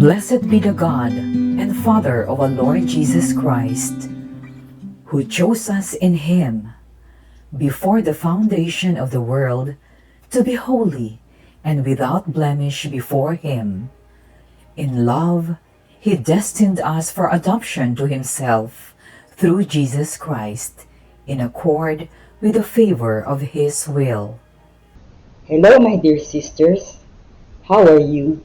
Blessed be the God and Father of our Lord Jesus Christ, who chose us in Him before the foundation of the world to be holy and without blemish before Him. In love, He destined us for adoption to Himself through Jesus Christ, in accord with the favor of His will. Hello, my dear sisters. How are you?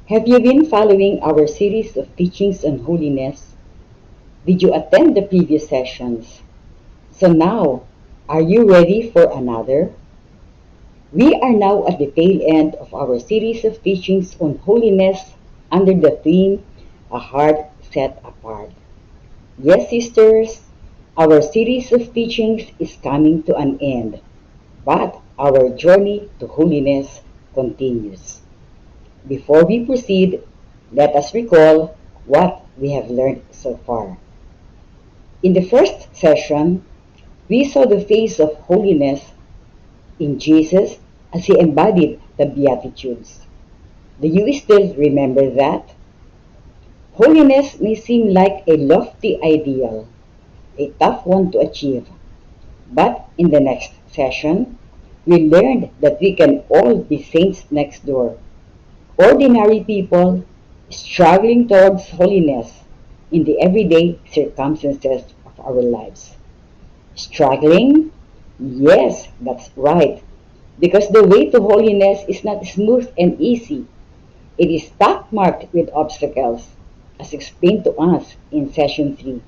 Have you been following our series of teachings on holiness? Did you attend the previous sessions? So now, are you ready for another? We are now at the tail end of our series of teachings on holiness under the theme, A Heart Set Apart. Yes, sisters, our series of teachings is coming to an end, but our journey to holiness continues. Before we proceed, let us recall what we have learned so far. In the first session, we saw the face of holiness in Jesus as He embodied the Beatitudes. Do you still remember that? Holiness may seem like a lofty ideal, a tough one to achieve, but in the next session, we learned that we can all be saints next door, ordinary people struggling towards holiness in the everyday circumstances of our lives. Struggling? Yes, that's right. Because the way to holiness is not smooth and easy. It is pockmarked with obstacles, as explained to us in session 3.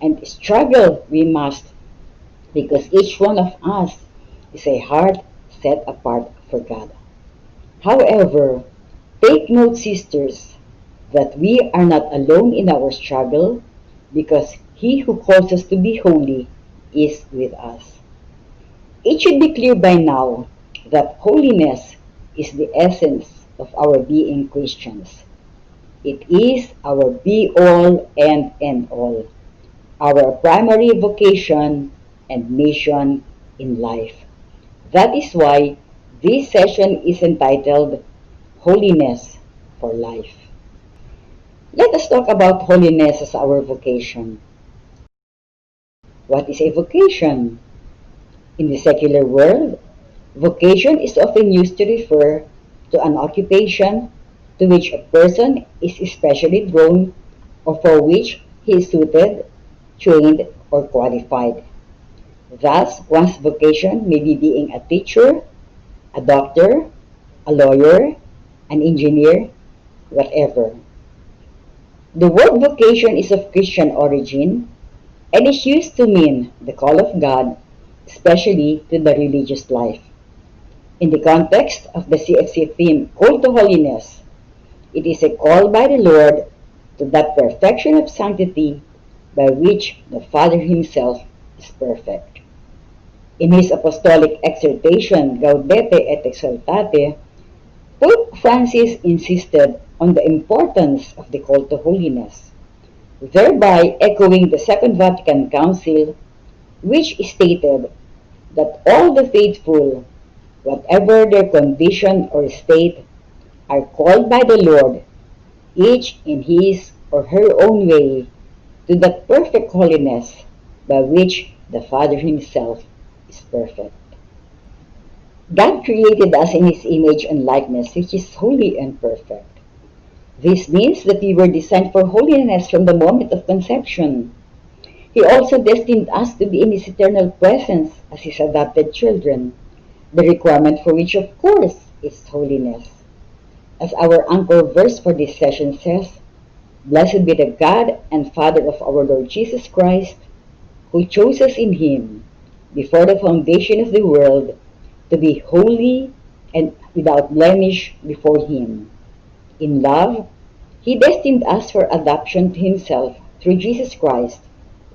And struggle we must, because each one of us is a heart set apart for God. However, take note, sisters, that we are not alone in our struggle, because He who calls us to be holy is with us. It should be clear by now that holiness is the essence of our being Christians. It is our be-all and end-all, our primary vocation and mission in life. That is why this session is entitled Holiness for Life. Let us talk about holiness as our vocation. What is a vocation? In the secular world, vocation is often used to refer to an occupation to which a person is especially drawn or for which he is suited, trained, or qualified. Thus, one's vocation may be being a teacher, a doctor, a lawyer, an engineer, whatever. The word vocation is of Christian origin and is used to mean the call of God, especially to the religious life. In the context of the CFC theme, Call to Holiness, it is a call by the Lord to that perfection of sanctity by which the Father Himself is perfect. In his apostolic exhortation, Gaudete et Exsultate, Pope Francis insisted on the importance of the call to holiness, thereby echoing the Second Vatican Council, which stated that all the faithful, whatever their condition or state, are called by the Lord, each in his or her own way, to that perfect holiness by which the Father Himself is perfect. God created us in His image and likeness, which is holy and perfect. This means that we were designed for holiness from the moment of conception. He also destined us to be in His eternal presence as His adopted children, the requirement for which, of course, is holiness. As our anchor verse for this session says, Blessed be the God and Father of our Lord Jesus Christ, who chose us in Him, before the foundation of the world, to be holy and without blemish before Him. In love, He destined us for adoption to Himself through Jesus Christ,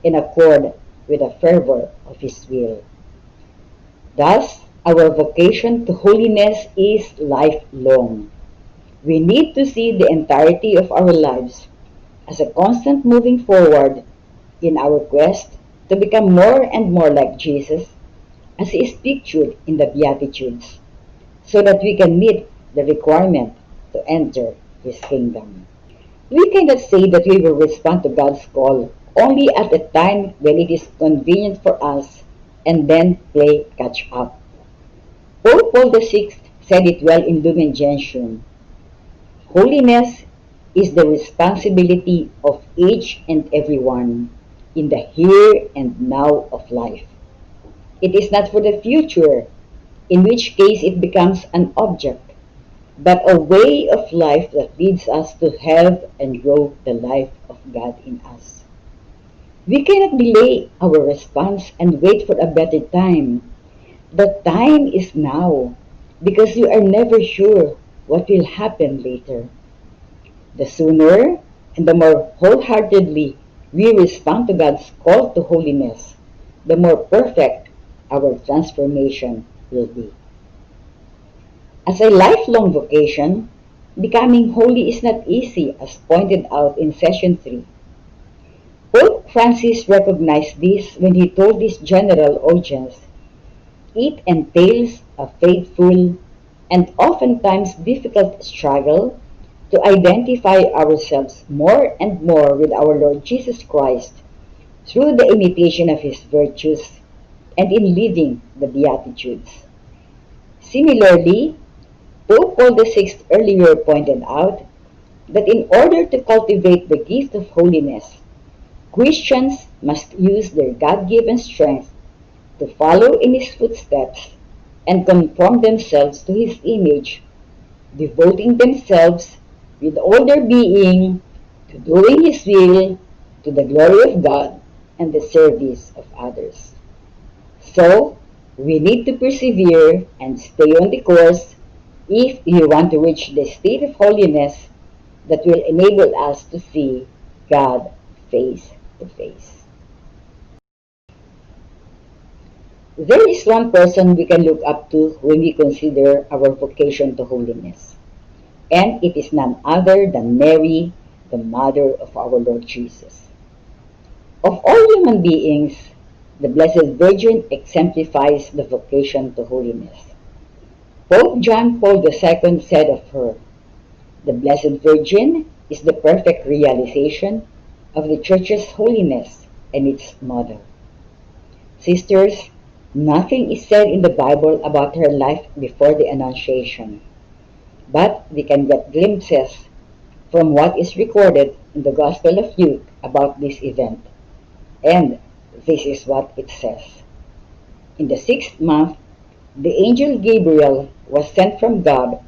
in accord with the fervor of His will. Thus, our vocation to holiness is lifelong. We need to see the entirety of our lives as a constant moving forward in our quest to become more and more like Jesus, as He is pictured in the Beatitudes, so that we can meet the requirement to enter His kingdom. We cannot say that we will respond to God's call only at the time when it is convenient for us and then play catch up. Pope Paul VI said it well in Lumen Gentium. Holiness is the responsibility of each and everyone in the here and now of life. It is not for the future, in which case it becomes an object, but a way of life that leads us to have and grow the life of God in us. We cannot delay our response and wait for a better time. The time is now, because you are never sure what will happen later. The sooner and the more wholeheartedly we respond to God's call to holiness, the more perfect our transformation will be. As a lifelong vocation, becoming holy is not easy, as pointed out in session 3. Pope Francis recognized this when he told his general audience, "It entails a faithful and oftentimes difficult struggle to identify ourselves more and more with our Lord Jesus Christ through the imitation of His virtues and in living the Beatitudes." Similarly, Pope Paul VI earlier pointed out that in order to cultivate the gift of holiness, Christians must use their God-given strength to follow in His footsteps and conform themselves to His image, devoting themselves with all their being to doing His will, to the glory of God and the service of others. So, we need to persevere and stay on the course if you want to reach the state of holiness that will enable us to see God face to face. There is one person we can look up to when we consider our vocation to holiness, and it is none other than Mary, the mother of our Lord Jesus. Of all human beings, the Blessed Virgin exemplifies the vocation to holiness. Pope John Paul II said of her, "The Blessed Virgin is the perfect realization of the Church's holiness and its model." Sisters, nothing is said in the Bible about her life before the Annunciation, but we can get glimpses from what is recorded in the Gospel of Luke about this event. And this is what it says. In the 6th month, the angel Gabriel was sent from God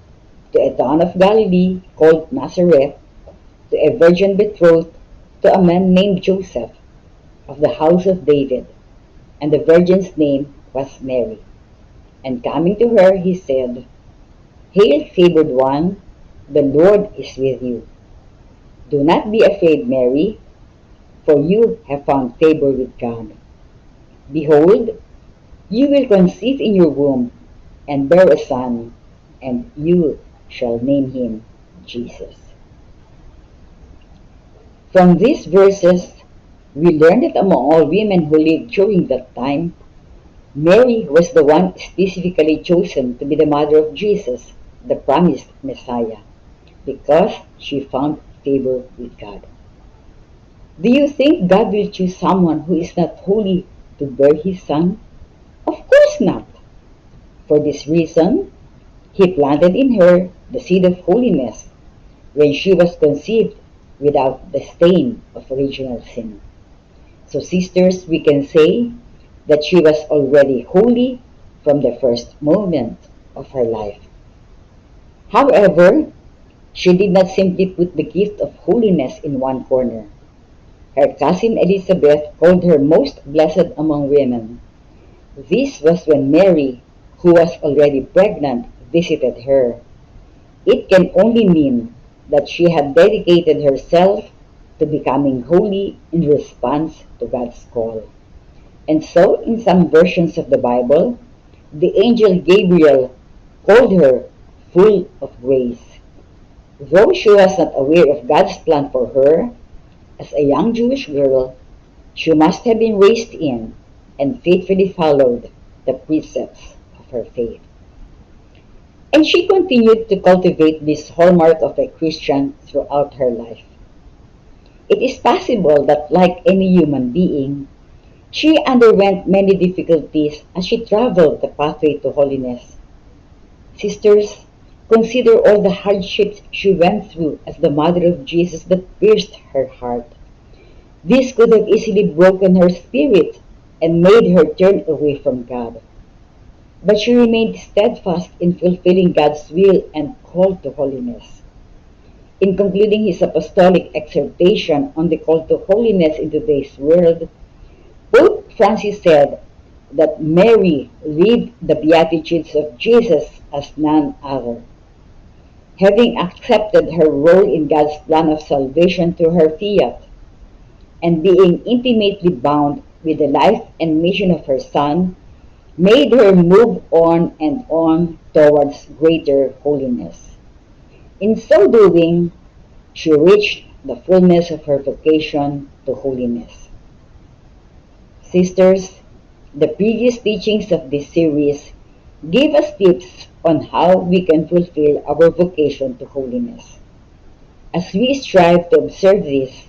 to a town of Galilee called Nazareth, to a virgin betrothed to a man named Joseph of the house of David, and the virgin's name was Mary. And coming to her, he said, "Hail, favored one, the Lord is with you. Do not be afraid, Mary, for you have found favor with God. Behold, you will conceive in your womb and bear a son, and you shall name him Jesus." From these verses, we learn that among all women who lived during that time, Mary was the one specifically chosen to be the mother of Jesus, the promised Messiah, because she found favor with God. Do you think God will choose someone who is not holy to bear His Son? Of course not. For this reason, He planted in her the seed of holiness when she was conceived without the stain of original sin. So, sisters, we can say that she was already holy from the first moment of her life. However, she did not simply put the gift of holiness in one corner. Her cousin Elizabeth called her most blessed among women. This was when Mary, who was already pregnant, visited her. It can only mean that she had dedicated herself to becoming holy in response to God's call. And so, in some versions of the Bible, the angel Gabriel called her full of grace. Though she was not aware of God's plan for her, as a young Jewish girl, she must have been raised in and faithfully followed the precepts of her faith. And she continued to cultivate this hallmark of a Christian throughout her life. It is possible that, like any human being, she underwent many difficulties as she traveled the pathway to holiness. Sisters, consider all the hardships she went through as the mother of Jesus that pierced her heart. This could have easily broken her spirit and made her turn away from God. But she remained steadfast in fulfilling God's will and call to holiness. In concluding his apostolic exhortation on the call to holiness in today's world, Pope Francis said that Mary lived the Beatitudes of Jesus as none other. Having accepted her role in God's plan of salvation through her fiat, and being intimately bound with the life and mission of her Son, made her move on and on towards greater holiness. In so doing, she reached the fullness of her vocation to holiness. Sisters, the previous teachings of this series gave us tips on how we can fulfill our vocation to holiness. As we strive to observe this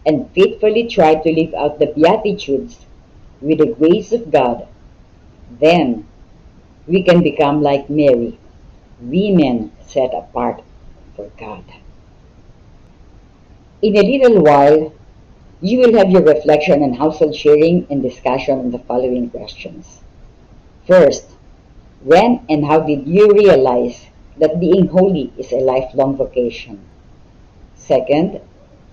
and faithfully try to live out the Beatitudes with the grace of God, then we can become like Mary, women set apart for God. In a little while, you will have your reflection on household sharing and discussion on the following questions. First, when and how did you realize that being holy is a lifelong vocation? Second,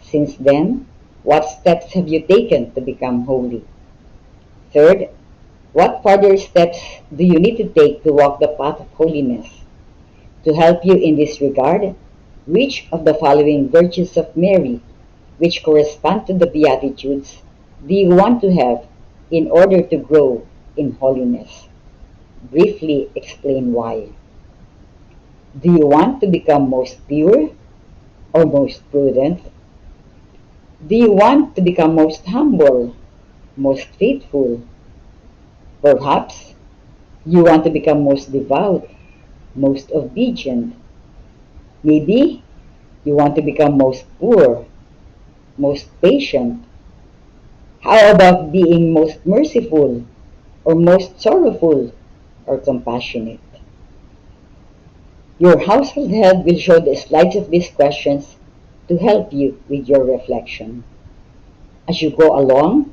since then, what steps have you taken to become holy? Third, what further steps do you need to take to walk the path of holiness? To help you in this regard, which of the following virtues of Mary, which correspond to the Beatitudes, do you want to have in order to grow in holiness? Briefly explain why. Do you want to become most pure or most prudent? Do you want to become most humble, most faithful? Perhaps you want to become most devout, most obedient. Maybe you want to become most poor, most patient. How about being most merciful or most sorrowful or compassionate? Your household help will show the slides of these questions to help you with your reflection. As you go along,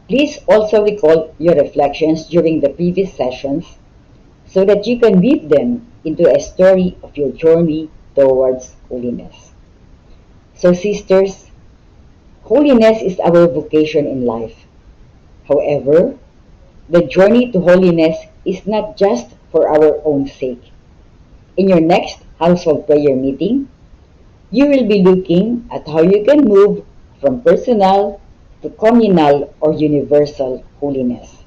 please also recall your reflections during the previous sessions so that you can weave them into a story of your journey towards holiness. So, sisters, holiness is our vocation in life. However, the journey to holiness is not just for our own sake. In your next household prayer meeting, you will be looking at how you can move from personal to communal or universal holiness.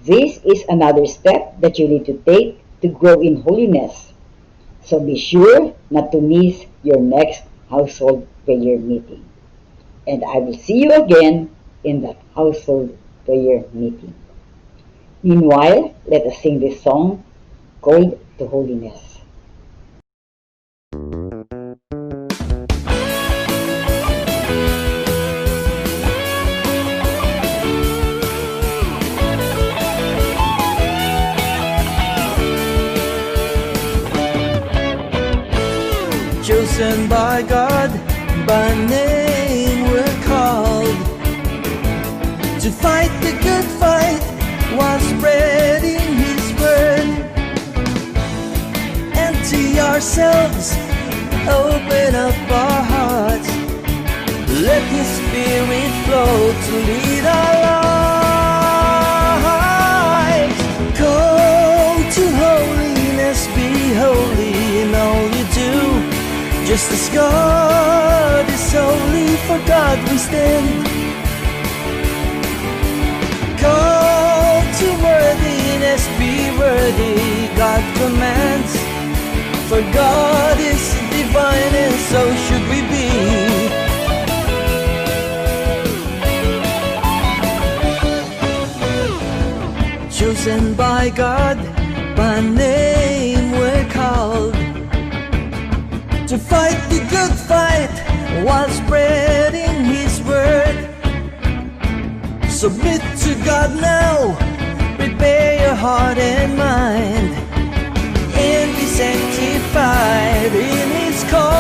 This is another step that you need to take to grow in holiness. So be sure not to miss your next household prayer meeting. And I will see you again in that household prayer meeting. Meanwhile, let us sing this song called to holiness. Chosen by God, by name we're called to fight the good fight while spreading His word. Empty ourselves, open up our hearts, let His Spirit flow to lead our lives. Call to holiness, be holy in all you do. Just as God is holy, for God we stand. Call to worthiness, be worthy, God commands. For God is divine and so should we be. Chosen by God, by name we're called to fight the good fight while spreading His word. Submit to God now, prepare your heart and mind, and be sanctified in His call.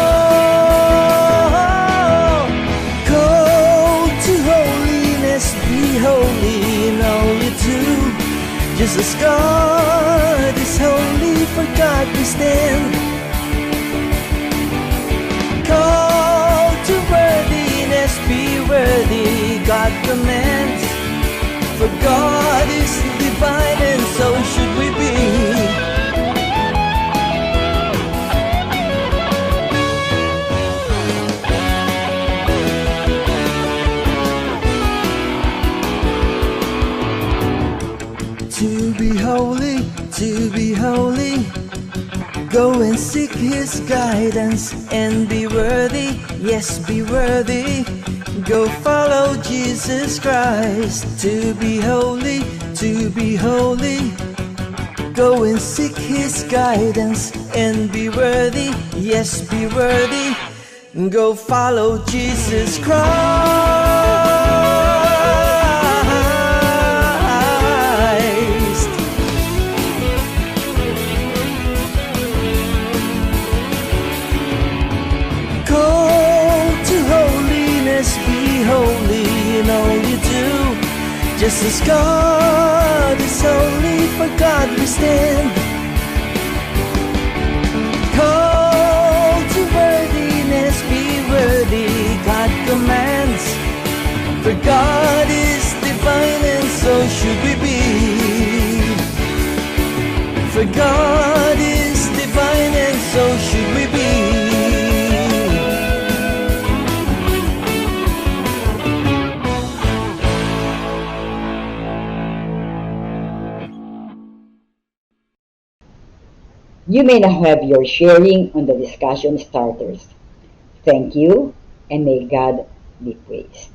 Call to holiness, be holy in all you do. Just as God is holy, for God we stand. Call to worthiness, be worthy, God commands. For God is divine, and so should we be. To be holy, go and seek His guidance and be worthy, yes, be worthy. Go follow Jesus Christ. To be holy, go and seek His guidance and be worthy, yes, be worthy. Go follow Jesus Christ. Be holy in all you do. Just as God is holy, for God we stand. Call to worthiness, be worthy, God commands. For God is divine, and so should we be. For God is divine, and so should we be. You may now have your sharing on the discussion starters. Thank you, and may God be praised.